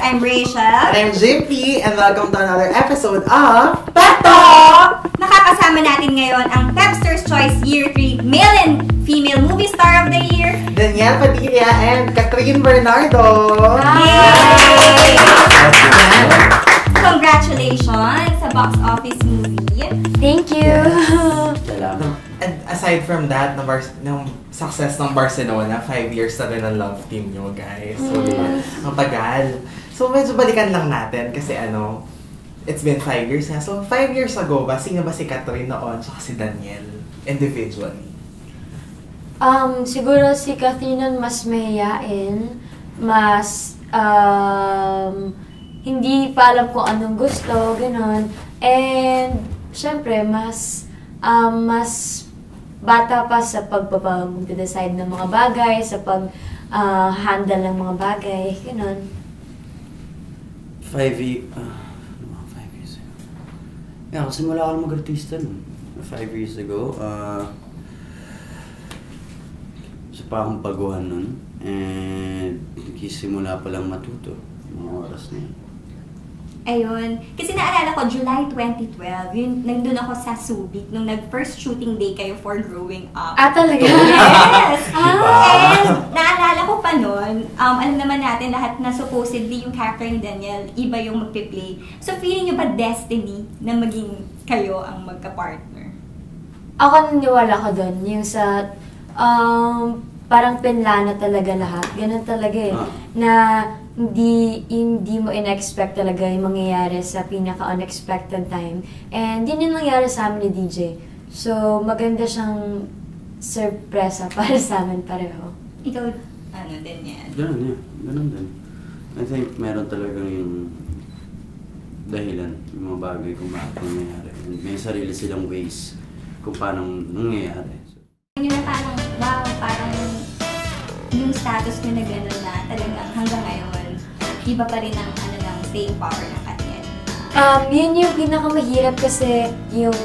I'm Rachel. And I'm Jimpy, and welcome to another episode of Peto! Nakakasama natin ngayon ang Pepster's Choice Year 3 Male and Female Movie Star of the Year, Danielle Padilla and Catherine Bernardo. Yay! Congratulations sa box office movie. Thank you! And aside from that, ng success ng Barcelona, 5 years na rin ang love team nyo, guys. So, ang tagal. So, medyo balikan lang natin kasi it's been 5 years na. So, 5 years ago ba, sino ba si Catherine noon tsaka si Danielle individually? Siguro si Catherine nun mas mahihain, mas hindi pa alam kung anong gusto, gano'n. And, syempre, mas bata pa sa pagpapag-decide ng mga bagay, sa pag-handle ng mga bagay, gano'n. 5 years ago. Yeah, kasi mula ako mag-artista nun. 5 years ago, sa pa akong baguhan nun. And nagsisimula pa lang matuto. Mga oras na yun. Ayun. Kasi naalala ko, July 2012, yun, nandun ako sa Subic nung nag-first shooting day kayo for Growing Up. Talaga? Yes! And naalala ko pa nun, alam naman natin lahat na supposedly yung character ni Danielle, iba yung magpiplay. So feeling nyo ba destiny na maging kayo ang magka-partner? Ako naniwala ko doon, yung sa parang pinlano talaga lahat. Ganun talaga eh. Na hindi mo in-expect talaga yung mangyayari sa pinaka-unexpected time. And yun yung nangyari sa amin ni DJ. So, maganda siyang sorpresa para sa amin pareho. Ikaw, din yan? Ganun yan. Ganun din. I think meron talagang yung dahilan, yung mga bagay kung bakit nangyayari. And may sarili silang ways kung paano nangyayari. Yun na parang, wow, parang yung status nyo na gano'n na talagang hanggang ngayon, iba pa rin ang staying power ng Catherine. Yun yung pinakamahirap kasi yung